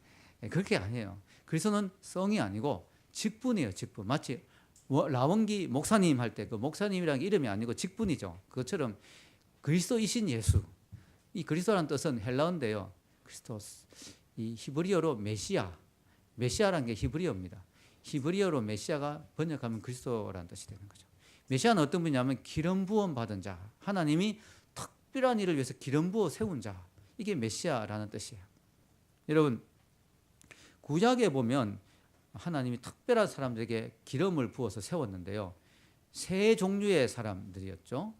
그렇게 아니에요. 그리스도는 성이 아니고 직분이에요. 직분. 마치 라원기 목사님 할 때 그 목사님이라는 게 이름이 아니고 직분이죠. 그것처럼 그리스도이신 예수. 이 그리스도라는 뜻은 헬라어인데요. 크리스토스. 이 히브리어로 메시아라는 게 히브리어입니다. 히브리어로 메시아가 번역하면 그리스도라는 뜻이 되는 거죠. 메시아는 어떤 분이냐면 기름 부음 받은 자, 하나님이 특별한 일을 위해서 기름 부어 세운 자, 이게 메시아라는 뜻이에요. 여러분 구약에 보면 하나님이 특별한 사람들에게 기름을 부어서 세웠는데요. 세 종류의 사람들이었죠.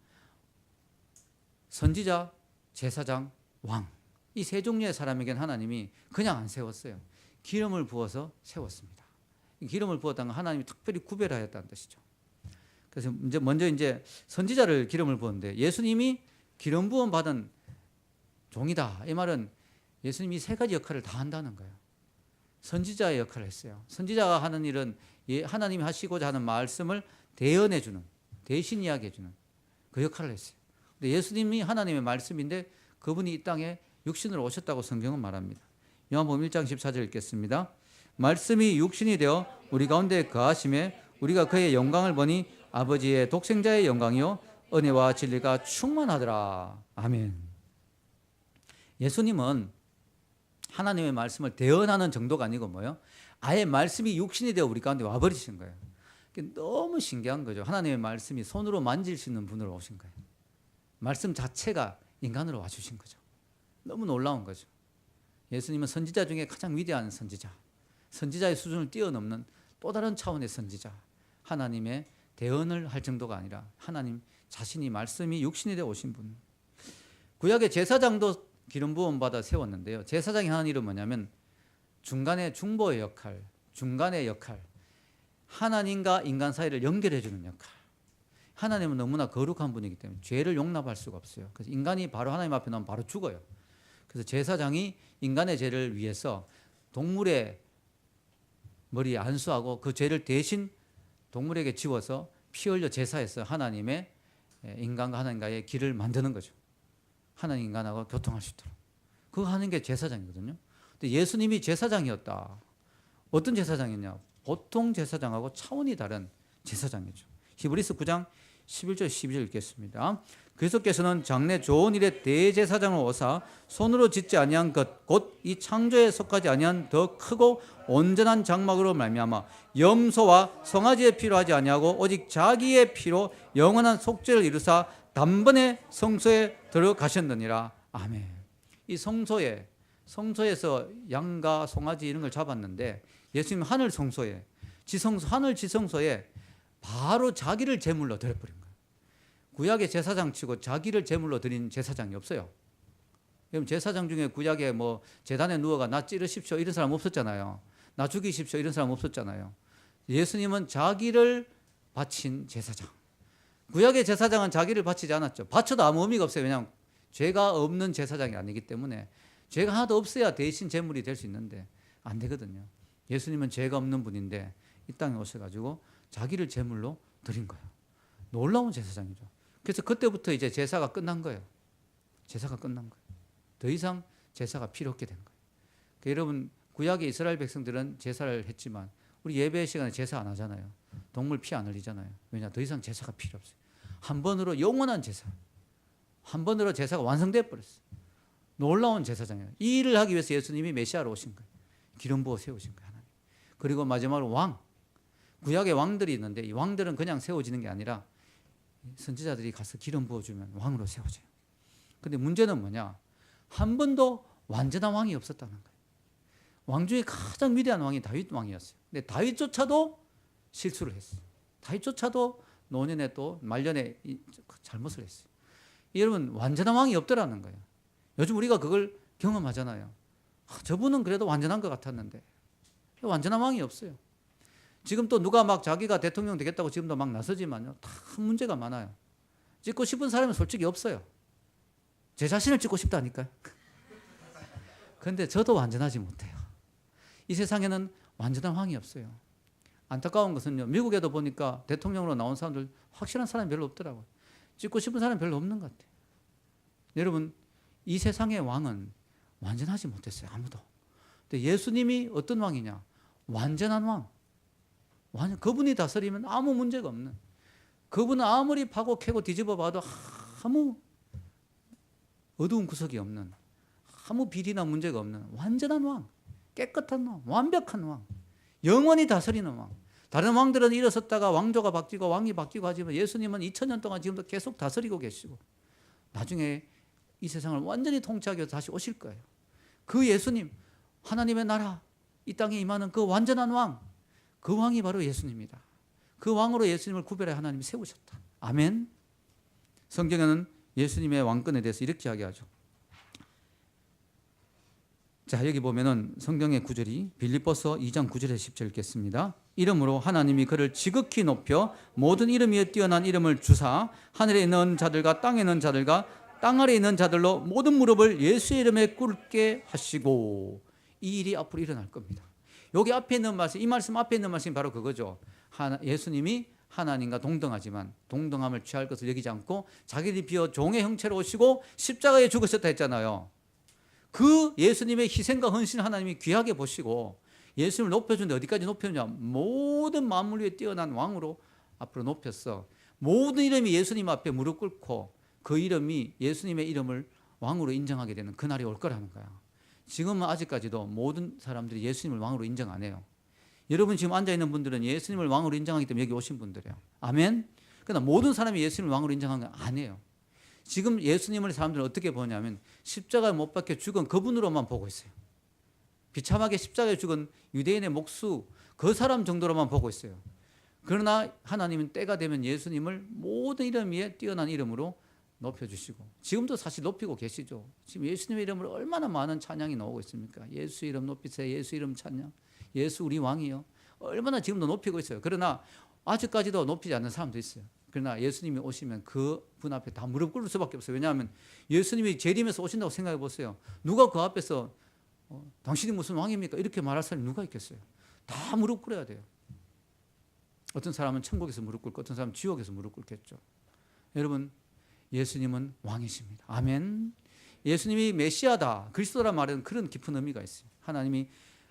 선지자, 제사장, 왕. 이 세 종류의 사람에게는 하나님이 그냥 안 세웠어요. 기름을 부어서 세웠습니다. 기름을 부었다는 건 하나님이 특별히 구별하였다는 뜻이죠. 그래서 먼저 선지자를 기름을 부었는데 예수님이 기름 부음 받은 종이다. 이 말은 예수님이 세 가지 역할을 다 한다는 거예요. 선지자의 역할을 했어요. 선지자가 하는 일은 하나님이 하시고자 하는 말씀을 대언해주는, 대신 이야기해주는 그 역할을 했어요. 근데 예수님이 하나님의 말씀인데 그분이 이 땅에 육신으로 오셨다고 성경은 말합니다. 요한복음 1장 14절 읽겠습니다. 말씀이 육신이 되어 우리 가운데 거하심에 우리가 그의 영광을 보니 아버지의 독생자의 영광이요 은혜와 진리가 충만하더라. 아멘. 예수님은 하나님의 말씀을 대언하는 정도가 아니고 뭐예요? 아예 말씀이 육신이 되어 우리 가운데 와버리신 거예요. 너무 신기한 거죠. 하나님의 말씀이 손으로 만질 수 있는 분으로 오신 거예요. 말씀 자체가 인간으로 와주신 거죠. 너무 놀라운 거죠. 예수님은 선지자 중에 가장 위대한 선지자, 선지자의 수준을 뛰어넘는 또 다른 차원의 선지자, 하나님의 대언을 할 정도가 아니라 하나님 자신이 말씀이 육신이 되어 오신 분. 구약의 제사장도 기름 부음 받아 세웠는데요. 제사장이 하는 일은 뭐냐면 중간의 중보의 역할, 중간의 역할, 하나님과 인간 사이를 연결해 주는 역할. 하나님은 너무나 거룩한 분이기 때문에 죄를 용납할 수가 없어요. 그래서 인간이 바로 하나님 앞에 나오면 바로 죽어요. 그래서 제사장이 인간의 죄를 위해서 동물의 머리에 안수하고 그 죄를 대신 동물에게 지워서 피 흘려 제사해서 하나님의 인간과 하나님과의 길을 만드는 거죠. 하나님 인간하고 교통할 수 있도록. 그거 하는 게 제사장이거든요. 근데 예수님이 제사장이었다. 어떤 제사장이냐? 보통 제사장하고 차원이 다른 제사장이죠. 히브리서 9장 11절 12절 읽겠습니다. 그리스도께서는 장래 좋은 일에 대제사장을 오사 손으로 짓지 아니한 것 곧 이 창조에 속하지 아니한 더 크고 온전한 장막으로 말미암아 염소와 송아지의 피로 하지 아니하고 오직 자기의 피로 영원한 속죄를 이루사 단번에 성소에 들어가셨느니라. 아멘. 이 성소에서 양과 송아지 이런 걸 잡았는데 예수님은 하늘 성소에 하늘 지성소에 바로 자기를 제물로 드려버린 거예요. 구약의 제사장 치고 자기를 제물로 드린 제사장이 없어요. 그럼 제사장 중에 구약에 뭐 제단에 누워가 나 찌르십시오 이런 사람 없었잖아요. 나 죽이십시오 이런 사람 없었잖아요. 예수님은 자기를 바친 제사장. 구약의 제사장은 자기를 바치지 않았죠. 바쳐도 아무 의미가 없어요. 왜냐하면 죄가 없는 제사장이 아니기 때문에 죄가 하나도 없어야 대신 제물이 될 수 있는데 안 되거든요. 예수님은 죄가 없는 분인데 이 땅에 오셔가지고 자기를 제물로 드린 거예요. 놀라운 제사장이죠. 그래서 그때부터 이제 제사가 끝난 거예요. 제사가 끝난 거예요. 더 이상 제사가 필요 없게 된 거예요. 그러니까 여러분 구약의 이스라엘 백성들은 제사를 했지만 우리 예배 시간에 제사 안 하잖아요. 동물 피 안 흘리잖아요. 왜냐? 더 이상 제사가 필요 없어요. 한 번으로 영원한 제사. 한 번으로 제사가 완성돼 버렸어요. 놀라운 제사장이에요. 이 일을 하기 위해서 예수님이 메시아로 오신 거예요. 기름 부어 세우신 거예요. 하나님. 그리고 마지막으로 왕. 구약의 왕들이 있는데 이 왕들은 그냥 세워지는 게 아니라 선지자들이 가서 기름 부어주면 왕으로 세워져요. 근데 문제는 뭐냐? 한 번도 완전한 왕이 없었다는 거예요. 왕 중에 가장 위대한 왕이 다윗 왕이었어요. 근데 다윗조차도 실수를 했어요. 다윗조차도 노년에 또 말년에 잘못을 했어요. 여러분 완전한 왕이 없더라는 거예요. 요즘 우리가 그걸 경험하잖아요. 저분은 그래도 완전한 것 같았는데 완전한 왕이 없어요. 지금 또 누가 막 자기가 대통령 되겠다고 지금도 막 나서지만요, 다 문제가 많아요. 찍고 싶은 사람은 솔직히 없어요. 제 자신을 찍고 싶다니까요. 그런데 저도 완전하지 못해요. 이 세상에는 완전한 왕이 없어요. 안타까운 것은요, 미국에도 보니까 대통령으로 나온 사람들 확실한 사람이 별로 없더라고요. 찍고 싶은 사람이 별로 없는 것 같아요. 여러분, 이 세상의 왕은 완전하지 못했어요. 아무도. 근데 예수님이 어떤 왕이냐? 완전한 왕. 그분이 다스리면 아무 문제가 없는, 그분은 아무리 파고 캐고 뒤집어 봐도 아무 어두운 구석이 없는, 아무 비리나 문제가 없는 완전한 왕, 깨끗한 왕, 완벽한 왕, 영원히 다스리는 왕. 다른 왕들은 일어섰다가 왕조가 바뀌고 왕이 바뀌고 하지만 예수님은 2000년 동안 지금도 계속 다스리고 계시고 나중에 이 세상을 완전히 통치하기 위해서 다시 오실 거예요. 그 예수님, 하나님의 나라 이 땅에 임하는 그 완전한 왕, 그 왕이 바로 예수님이다. 그 왕으로 예수님을 구별해 하나님이 세우셨다. 아멘. 성경에는 예수님의 왕권에 대해서 이렇게 이야기하죠. 자, 여기 보면은 성경의 구절이 빌립보서 2장 9절에 10절 읽겠습니다. 이름으로 하나님이 그를 지극히 높여 모든 이름 위에 뛰어난 이름을 주사 하늘에 있는 자들과 땅에 있는 자들과 땅 아래에 있는 자들로 모든 무릎을 예수의 이름에 꿇게 하시고, 이 일이 앞으로 일어날 겁니다. 여기 앞에 있는 말씀, 이 말씀 앞에 있는 말씀이 바로 그거죠. 예수님이 하나님과 동등하지만 동등함을 취할 것을 여기지 않고 자기를 비워 종의 형체로 오시고 십자가에 죽으셨다 했잖아요. 그 예수님의 희생과 헌신을 하나님이 귀하게 보시고 예수님을 높여주는데 어디까지 높였냐? 모든 만물 위에 뛰어난 왕으로 앞으로 높였어. 모든 이름이 예수님 앞에 무릎 꿇고 그 이름이 예수님의 이름을 왕으로 인정하게 되는 그날이 올 거라는 거야. 지금은 아직까지도 모든 사람들이 예수님을 왕으로 인정 안 해요. 여러분 지금 앉아있는 분들은 예수님을 왕으로 인정하기 때문에 여기 오신 분들이에요. 아멘. 그러나 모든 사람이 예수님을 왕으로 인정하는 건 아니에요. 지금 예수님을 사람들은 어떻게 보냐면 십자가에 못 박혀 죽은 그분으로만 보고 있어요. 비참하게 십자가에 죽은 유대인의 목수 그 사람 정도로만 보고 있어요. 그러나 하나님은 때가 되면 예수님을 모든 이름 위에 뛰어난 이름으로 높여주시고 지금도 사실 높이고 계시죠. 지금 예수님의 이름으로 얼마나 많은 찬양이 나오고 있습니까? 예수 이름 높이세요. 예수 이름 찬양. 예수 우리 왕이요. 얼마나 지금도 높이고 있어요. 그러나 아직까지도 높이지 않는 사람도 있어요. 그러나 예수님이 오시면 그 분 앞에 다 무릎 꿇을 수밖에 없어요. 왜냐하면 예수님이 재림에서 오신다고 생각해 보세요. 누가 그 앞에서 당신이 무슨 왕입니까? 이렇게 말할 사람이 누가 있겠어요? 다 무릎 꿇어야 돼요. 어떤 사람은 천국에서 무릎 꿇고 어떤 사람은 지옥에서 무릎 꿇겠죠. 여러분, 예수님은 왕이십니다. 아멘. 예수님이 메시아다, 그리스도란 말에는 그런 깊은 의미가 있어요. 하나님이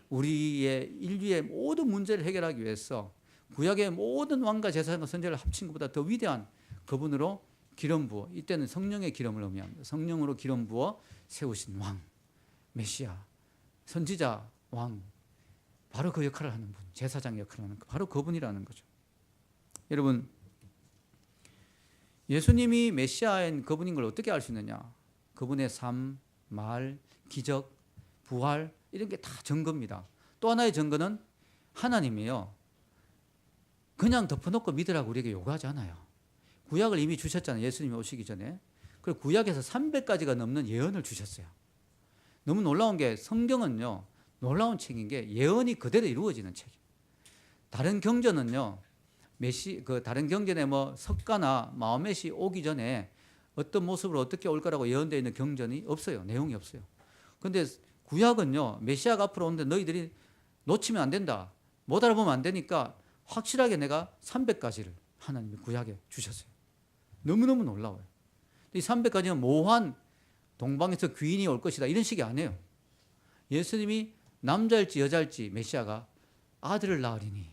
우리의 인류의 모든 문제를 해결하기 위해서 구약의 모든 왕과 제사장과 선지자를 합친 것보다 더 위대한 그분으로 기름 부어, 이때는 성령의 기름을 의미합니다. 성령으로 기름 부어 세우신 왕, 메시아, 선지자 왕, 바로 그 역할을 하는 분, 제사장 역할을 하는 분, 바로 그분이라는 거죠. 여러분, 예수님이 메시아인 그분인 걸 어떻게 알 수 있느냐? 그분의 삶, 말, 기적, 부활 이런 게 다 증거입니다. 또 하나의 증거는 하나님이에요. 그냥 덮어놓고 믿으라고 우리에게 요구하지 않아요. 구약을 이미 주셨잖아요. 예수님이 오시기 전에. 그리고 구약에서 300가지가 넘는 예언을 주셨어요. 너무 놀라운 게 성경은요, 놀라운 책인 게 예언이 그대로 이루어지는 책이에요. 다른 경전은요, 다른 경전에 뭐 석가나 마호멧이 오기 전에 어떤 모습으로 어떻게 올 거라고 예언되어 있는 경전이 없어요. 내용이 없어요. 그런데 구약은요, 메시아가 앞으로 오는데 너희들이 놓치면 안 된다, 못 알아보면 안 되니까 확실하게 내가 300가지를 하나님이 구약에 주셨어요. 너무너무 놀라워요. 이 300가지는 모호한 동방에서 귀인이 올 것이다 이런 식이 아니에요. 예수님이 남자일지 여자일지 메시아가 아들을 낳으리니,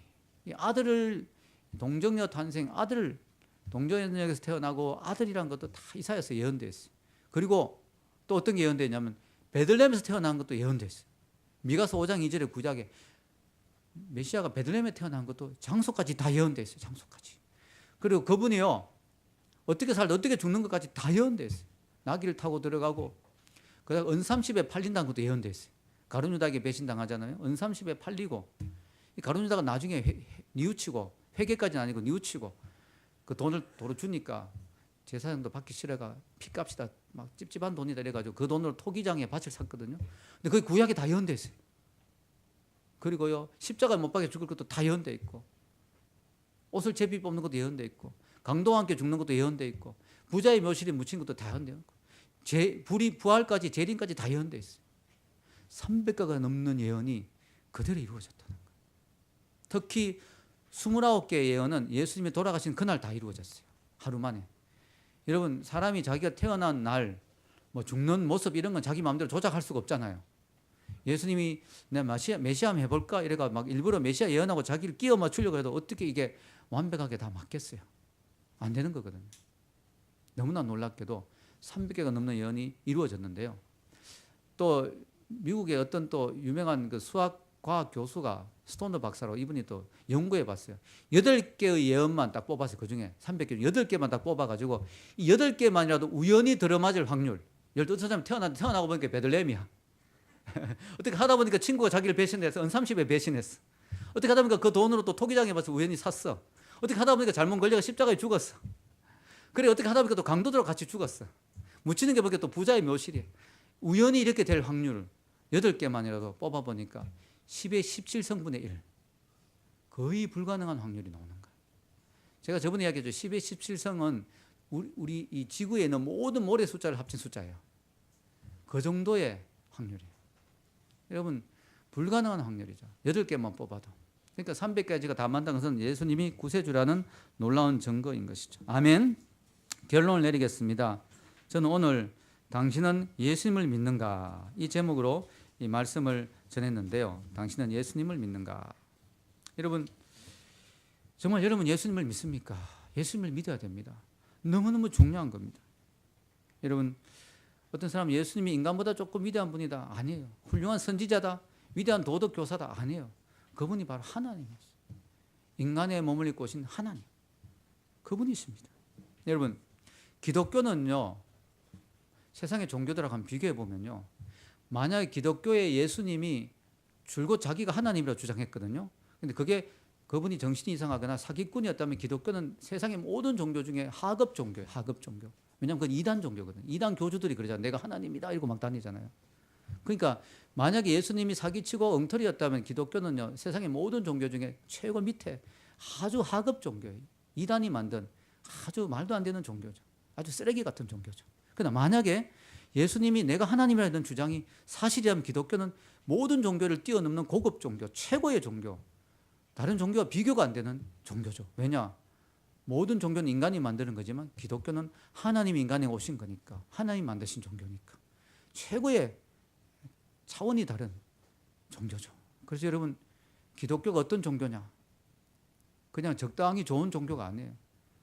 이 아들을 동정녀 탄생, 아들을 동정녀에서 태어나고 아들이란 것도 다 이사야서 예언되어 있어요. 그리고 또 어떤 게 예언되어 있냐면 베들레헴에서 태어난 것도 예언되어 있어요. 미가서 5장 2절에 구약에 메시아가 베들레헴에 태어난 것도 장소까지 다 예언되어 있어요. 장소까지. 그리고 그분이요, 어떻게 살다 어떻게 죽는 것까지 다 예언되어 있어요. 나귀를 타고 들어가고 그다음 은삼십에 팔린다는 것도 예언되어 있어요. 가룟유다에게 배신당하잖아요. 은삼십에 팔리고, 이 가룟유다가 나중에 뉘우치고, 회개까지는 아니고 뉘우치고 그 돈을 도로 주니까 제사장도 받기 싫어가 피값이다 막 찝찝한 돈이다 이래가지고 그 돈으로 토기장에 밭을 샀거든요. 근데 거기 구약에 다 예언돼 있어요. 그리고요 십자가 못 박혀 죽을 것도 다 예언돼 있고, 옷을 제비 뽑는 것도 예언돼 있고, 강도와 함께 죽는 것도 예언돼 있고, 부자의 묘실이 묻힌 것도 다 예언돼 있고, 불이 부활까지 재림까지 다 예언돼 있어요. 300가가 넘는 예언이 그대로 이루어졌다는 거예요. 특히 29개의 예언은 예수님이 돌아가신 그날 다 이루어졌어요. 하루 만에. 여러분 사람이 자기가 태어난 날 뭐 죽는 모습 이런 건 자기 마음대로 조작할 수가 없잖아요. 예수님이 내가 메시아 한번 해볼까 이래가 막 일부러 메시아 예언하고 자기를 끼워 맞추려고 해도 어떻게 이게 완벽하게 다 맞겠어요. 안 되는 거거든요. 너무나 놀랍게도 300개가 넘는 예언이 이루어졌는데요. 또 미국의 어떤 또 유명한 그 수학 과학 교수가 스톤더 박사로, 이분이 또 연구해 봤어요. 8개의 예언만 딱 뽑았어요. 그중에 300개 8개만 딱 뽑아가지고 이 8개만이라도 우연히 들어맞을 확률, 12사람 태어나고 보니까 베들레헴이야. 어떻게 하다 보니까 친구가 자기를 배신해서 은삼십에 배신했어. 어떻게 하다 보니까 그 돈으로 또 토기장에 가서 우연히 샀어. 어떻게 하다 보니까 잘못 걸려가 십자가에 죽었어. 그래 어떻게 하다 보니까 또 강도들하고 같이 죽었어. 묻히는 게 보니까 또 부자의 묘실이야. 우연히 이렇게 될 확률을 8개만이라도 뽑아보니까 10의 17성분의 1, 거의 불가능한 확률이 나오는 거예요. 제가 저번에 이야기했죠. 10의 17성은 우리 이 지구에 있는 모든 모래 숫자를 합친 숫자예요. 그 정도의 확률이에요. 여러분 불가능한 확률이죠. 8개만 뽑아도. 그러니까 300가지가 다 만든 것은 예수님이 구세주라는 놀라운 증거인 것이죠. 아멘. 결론을 내리겠습니다. 저는 오늘 당신은 예수님을 믿는가 이 제목으로 이 말씀을 전했는데요. 당신은 예수님을 믿는가? 여러분 정말 여러분 예수님을 믿습니까? 예수님을 믿어야 됩니다. 너무너무 중요한 겁니다. 여러분 어떤 사람은 예수님이 인간보다 조금 위대한 분이다. 아니에요. 훌륭한 선지자다. 위대한 도덕교사다. 아니에요. 그분이 바로 하나님이세요. 인간의 몸을 입고 오신 하나님. 그분이십니다. 여러분 기독교는요. 세상의 종교들하고 한번 비교해 보면요. 만약에 기독교의 예수님이 줄곧 자기가 하나님이라고 주장했거든요. 근데 그게 그분이 정신이 이상하거나 사기꾼이었다면 기독교는 세상의 모든 종교 중에 하급 종교예요. 하급 종교. 왜냐하면 그건 이단 종교거든요. 이단 교주들이 그러잖아요. 내가 하나님이다 이러고 막 다니잖아요. 그러니까 만약에 예수님이 사기치고 엉터리였다면 기독교는요. 세상의 모든 종교 중에 최고 밑에 아주 하급 종교예요. 이단이 만든 아주 말도 안 되는 종교죠. 아주 쓰레기 같은 종교죠. 그러나 만약에 예수님이 내가 하나님이라는 주장이 사실이라면 기독교는 모든 종교를 뛰어넘는 고급 종교, 최고의 종교, 다른 종교와 비교가 안 되는 종교죠. 왜냐? 모든 종교는 인간이 만드는 거지만 기독교는 하나님이 인간에 오신 거니까, 하나님 만드신 종교니까 최고의 차원이 다른 종교죠. 그래서 여러분 기독교가 어떤 종교냐? 그냥 적당히 좋은 종교가 아니에요.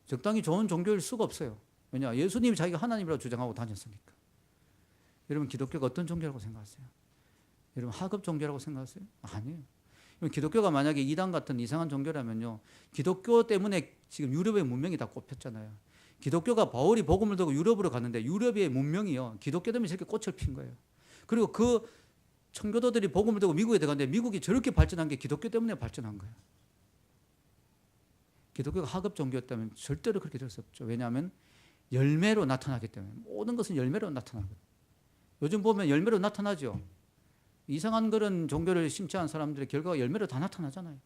적당히 좋은 종교일 수가 없어요. 왜냐? 예수님이 자기가 하나님이라고 주장하고 다녔으니까. 여러분 기독교가 어떤 종교라고 생각하세요? 여러분 하급 종교라고 생각하세요? 아니에요. 기독교가 만약에 이단 같은 이상한 종교라면요. 기독교 때문에 지금 유럽의 문명이 다 꼽혔잖아요. 기독교가 바울이 복음을 들고 유럽으로 갔는데 유럽의 문명이요. 기독교 때문에 저렇게 꽃을 핀 거예요. 그리고 그 청교도들이 복음을 들고 미국에 들어갔는데 미국이 저렇게 발전한 게 기독교 때문에 발전한 거예요. 기독교가 하급 종교였다면 절대로 그렇게 될 수 없죠. 왜냐하면 열매로 나타나기 때문에. 모든 것은 열매로 나타나거든요. 요즘 보면 열매로 나타나죠. 이상한 그런 종교를 심취한 사람들의 결과가 열매로 다 나타나잖아요.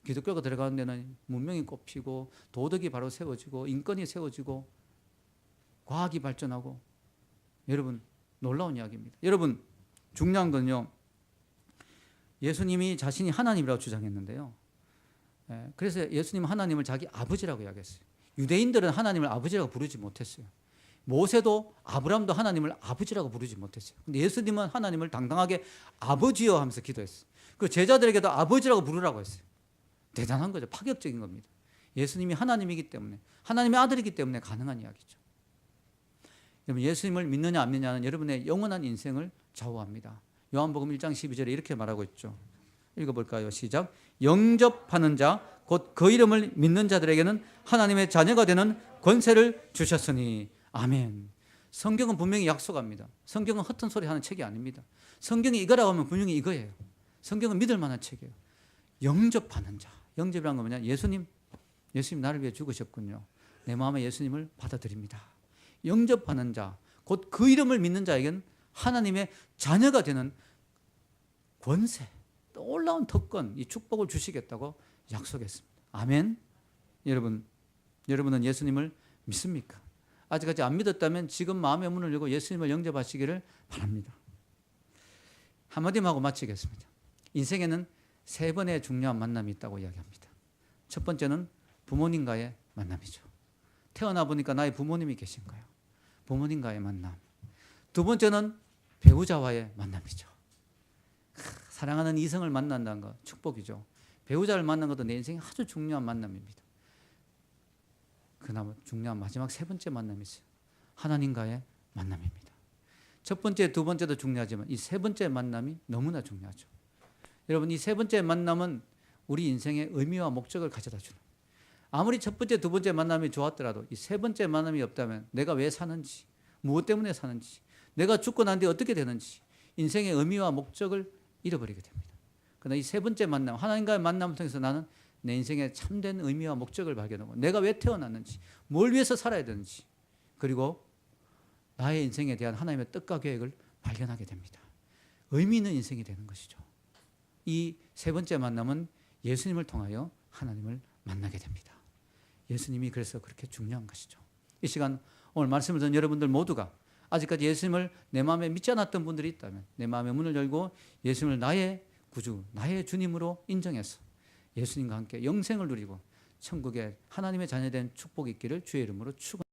기독교가 들어가는 데는 문명이 꼽히고 도덕이 바로 세워지고 인권이 세워지고 과학이 발전하고. 여러분 놀라운 이야기입니다. 여러분 중요한 건요. 예수님이 자신이 하나님이라고 주장했는데요. 그래서 예수님은 하나님을 자기 아버지라고 이야기했어요. 유대인들은 하나님을 아버지라고 부르지 못했어요. 모세도 아브라함도 하나님을 아버지라고 부르지 못했어요. 근데 예수님은 하나님을 당당하게 아버지여 하면서 기도했어요. 그 제자들에게도 아버지라고 부르라고 했어요. 대단한 거죠. 파격적인 겁니다. 예수님이 하나님이기 때문에, 하나님의 아들이기 때문에 가능한 이야기죠. 여러분 예수님을 믿느냐 안 믿느냐는 여러분의 영원한 인생을 좌우합니다. 요한복음 1장 12절에 이렇게 말하고 있죠. 읽어볼까요? 시작. 영접하는 자 곧 그 이름을 믿는 자들에게는 하나님의 자녀가 되는 권세를 주셨으니. 아멘. 성경은 분명히 약속합니다. 성경은 허튼 소리 하는 책이 아닙니다. 성경이 이거라고 하면 분명히 이거예요. 성경은 믿을 만한 책이에요. 영접하는 자. 영접이란 건 뭐냐? 예수님 나를 위해 죽으셨군요. 내 마음에 예수님을 받아들입니다. 영접하는 자, 곧 그 이름을 믿는 자에겐 하나님의 자녀가 되는 권세, 놀라운 특권, 이 축복을 주시겠다고 약속했습니다. 아멘. 여러분은 예수님을 믿습니까? 아직까지 안 믿었다면 지금 마음의 문을 열고 예수님을 영접하시기를 바랍니다. 한마디만 하고 마치겠습니다. 인생에는 3번의 중요한 만남이 있다고 이야기합니다. 첫 번째는 부모님과의 만남이죠. 태어나 보니까 나의 부모님이 계신 거예요. 부모님과의 만남. 두 번째는 배우자와의 만남이죠. 사랑하는 이성을 만난다는 것 축복이죠. 배우자를 만난 것도 내 인생에 아주 중요한 만남입니다. 그나마 중요한 마지막 3번째 만남이 있어요. 하나님과의 만남입니다. 첫 번째, 두 번째도 중요하지만 이 3번째 만남이 너무나 중요하죠. 여러분, 이 3번째 만남은 우리 인생의 의미와 목적을 가져다 주는, 아무리 첫 번째, 두 번째 만남이 좋았더라도 이 3번째 만남이 없다면 내가 왜 사는지, 무엇 때문에 사는지, 내가 죽고 난 뒤에 어떻게 되는지 인생의 의미와 목적을 잃어버리게 됩니다. 그러나 이 3번째 만남, 하나님과의 만남을 통해서 나는 내 인생의 참된 의미와 목적을 발견하고 내가 왜 태어났는지, 뭘 위해서 살아야 되는지, 그리고 나의 인생에 대한 하나님의 뜻과 계획을 발견하게 됩니다. 의미 있는 인생이 되는 것이죠. 이 3번째 만남은 예수님을 통하여 하나님을 만나게 됩니다. 예수님이 그래서 그렇게 중요한 것이죠. 이 시간 오늘 말씀을 듣는 여러분들 모두가 아직까지 예수님을 내 마음에 믿지 않았던 분들이 있다면 내 마음의 문을 열고 예수님을 나의 구주, 나의 주님으로 인정해서 예수님과 함께 영생을 누리고 천국에 하나님의 자녀된 축복이 있기를 주의 이름으로 축원합니다.